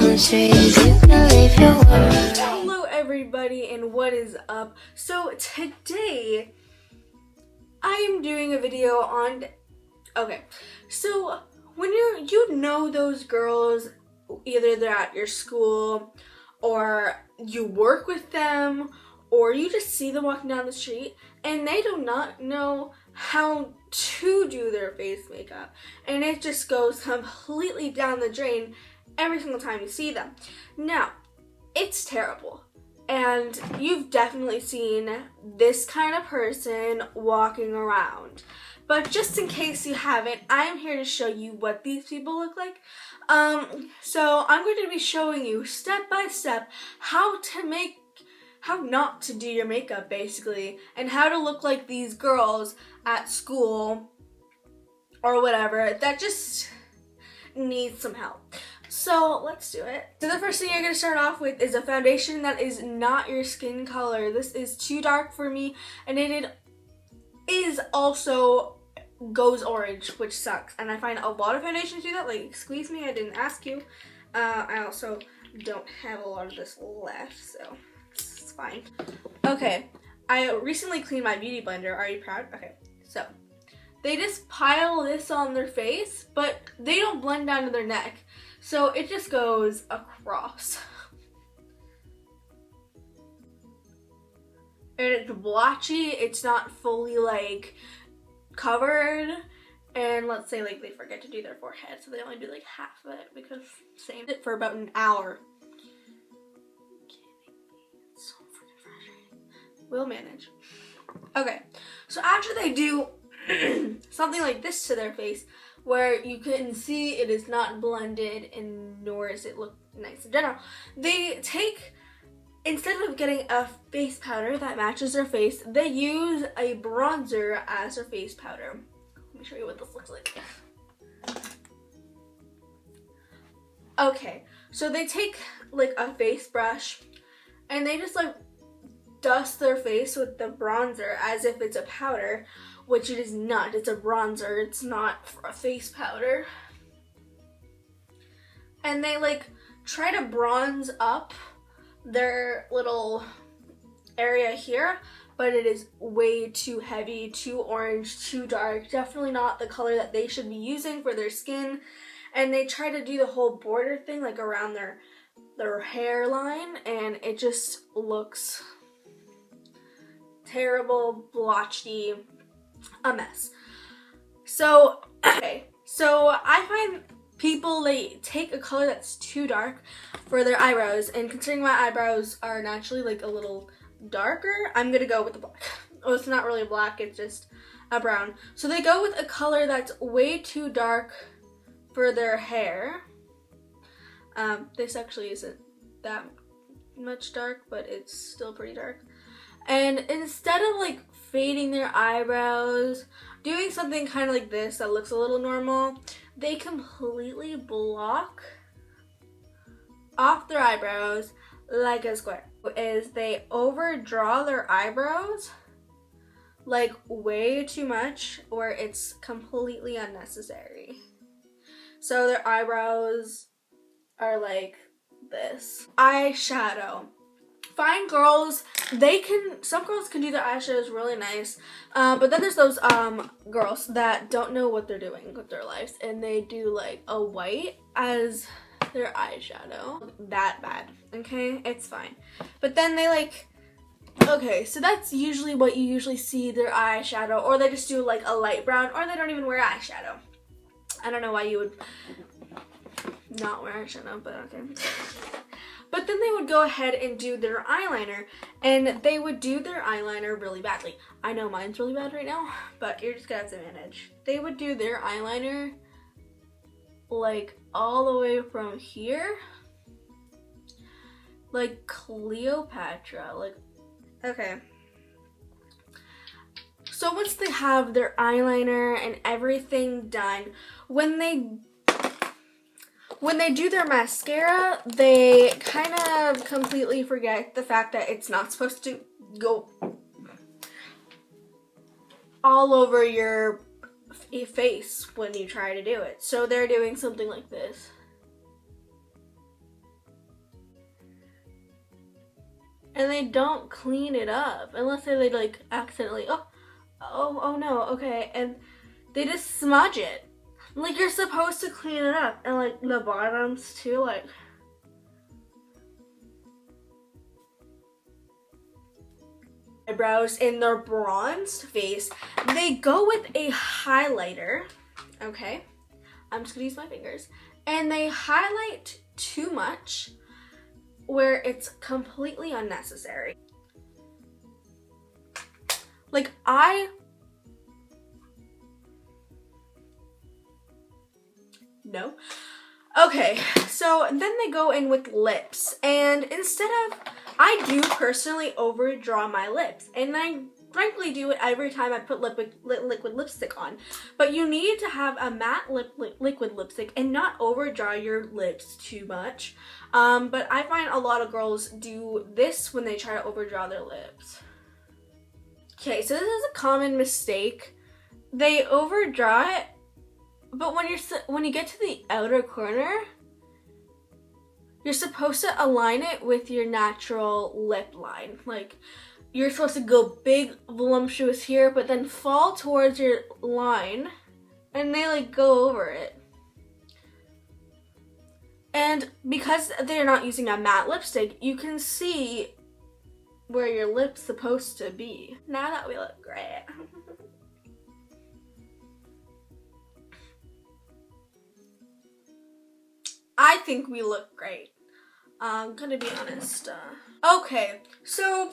the streets, you can leave your world. Hello everybody, and what is up? So today I am doing a video on, so when you know those girls, either they're at your school or you work with them or you just see them walking down the street and they do not know how to do their face makeup, and it just goes completely down the drain every single time you see them. Now, it's terrible, and you've definitely seen this kind of person walking around. But just in case you haven't, I'm here to show you what these people look like. So I'm going to be showing you step by step how not to do your makeup, basically, and how to look like these girls at school or whatever that just needs some help. So let's do it. So the first thing you're going to start off with is a foundation that is not your skin color. This is too dark for me, and it is also goes orange, which sucks. And I find a lot of foundations do that. Like, excuse me, I didn't ask you. I also don't have a lot of this left, so it's fine. Okay, I recently cleaned my beauty blender. Are you proud? Okay, so they just pile this on their face, but they don't blend down to their neck. So it just goes across. And it's blotchy, it's not fully like covered. And let's say like they forget to do their forehead, so they only do like half of it because saved it for about an hour. It's so freaking frustrating. We'll manage. Okay, so after they do something like this to their face, where you can see it is not blended and nor does it look nice in general, they take, instead of getting a face powder that matches their face, they use a bronzer as their face powder. Let me show you what this looks like. Okay, so they take like a face brush and they just like dust their face with the bronzer as if it's a powder, which it is not. It's a bronzer. It's not a face powder. And they like try to bronze up their little area here, but it is way too heavy, too orange, too dark. Definitely not the color that they should be using for their skin. And they try to do the whole border thing like around their hairline, and it just looks terrible, blotchy, a mess. So, okay, so I find people, they take a color that's too dark for their eyebrows, and considering my eyebrows are naturally like a little darker, I'm gonna go with the black. Oh, it's not really black, it's just a brown. So they go with a color that's way too dark for their hair. This actually isn't that much dark, but it's still pretty dark. And instead of like fading their eyebrows, doing something kind of like this that looks a little normal, they completely block off their eyebrows like a square. Is they overdraw their eyebrows like way too much, or it's completely unnecessary. So their eyebrows are like this. Eyeshadow. Fine girls, some girls can do their eyeshadows really nice, but then there's those girls that don't know what they're doing with their lives, and they do like a white as their eyeshadow. That bad, okay? It's fine. But then they like, okay, so that's usually what you usually see their eyeshadow, or they just do like a light brown, or they don't even wear eyeshadow. I don't know why you would not wear eyeshadow, but okay. But then they would go ahead and do their eyeliner, and they would do their eyeliner really badly. I know mine's really bad right now, but you're just gonna have to manage. They would do their eyeliner like all the way from here, like Cleopatra, like, okay. So once they have their eyeliner and everything done, when they do their mascara, they kind of completely forget the fact that it's not supposed to go all over your face when you try to do it. So they're doing something like this. and they don't clean it up unless they like accidentally, oh no, okay, and they just smudge it. Like, you're supposed to clean it up, and like the bottoms too, like. Eyebrows in their bronzed face, they go with a highlighter, okay? I'm just gonna use my fingers. And they highlight too much where it's completely unnecessary. Like, no. Okay, so then they go in with lips, and instead of, I do personally overdraw my lips, and I frankly do it every time I put liquid lipstick on. But you need to have a matte liquid lipstick and not overdraw your lips too much. But I find a lot of girls do this when they try to overdraw their lips. Okay, so this is a common mistake. They overdraw it, but when you get to the outer corner, you're supposed to align it with your natural lip line. Like, you're supposed to go big, voluptuous here, but then fall towards your line, and they like go over it. And because they're not using a matte lipstick, you can see where your lip's supposed to be. Now that we look great. I think we look great. I'm gonna be honest. Okay, so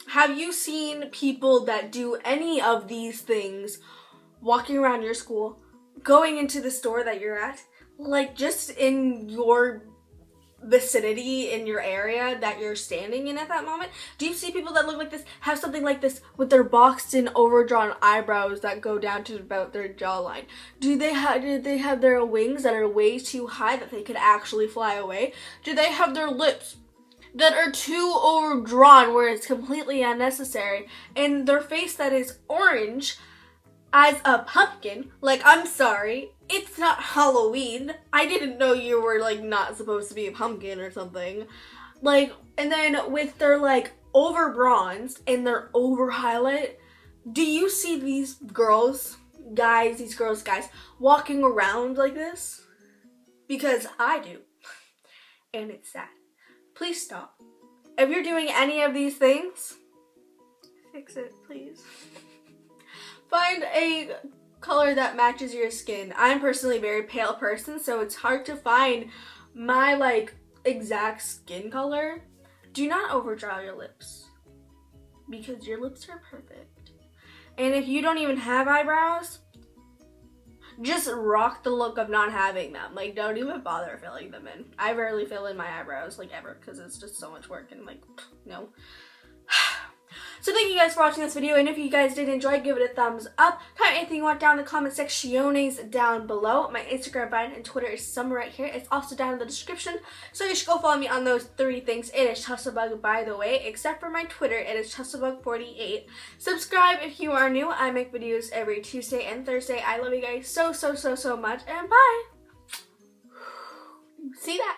have you seen people that do any of these things walking around your school, going into the store that you're at, like just in your vicinity, in your area that you're standing in at that moment? Do you see people that look like this, have something like this with their boxed in, overdrawn eyebrows that go down to about their jawline? Do they have their wings that are way too high that they could actually fly away? Do they have their lips that are too overdrawn where it's completely unnecessary, and their face that is orange as a pumpkin? Like, I'm sorry, it's not Halloween. I didn't know you were like not supposed to be a pumpkin or something. Like, and then with their like over bronzed and their over highlight, do you see these girls, guys, walking around like this? Because I do, and it's sad. Please stop. If you're doing any of these things, fix it, please. Find a color that matches your skin. I'm personally a very pale person, so it's hard to find my like exact skin color. Do not overdraw your lips, because your lips are perfect. And if you don't even have eyebrows, just rock the look of not having them. Like, don't even bother filling them in. I rarely fill in my eyebrows, like, ever, because it's just so much work, and like, no. So thank you guys for watching this video, and if you guys did enjoy, give it a thumbs up. Comment anything you want down in the comment sections down below. My Instagram button and Twitter is somewhere right here. It's also down in the description, so you should go follow me on those 3 things. It is Tusslebug, by the way, except for my Twitter. It is Tusslebug48. Subscribe if you are new. I make videos every Tuesday and Thursday. I love you guys so much, and bye. See that?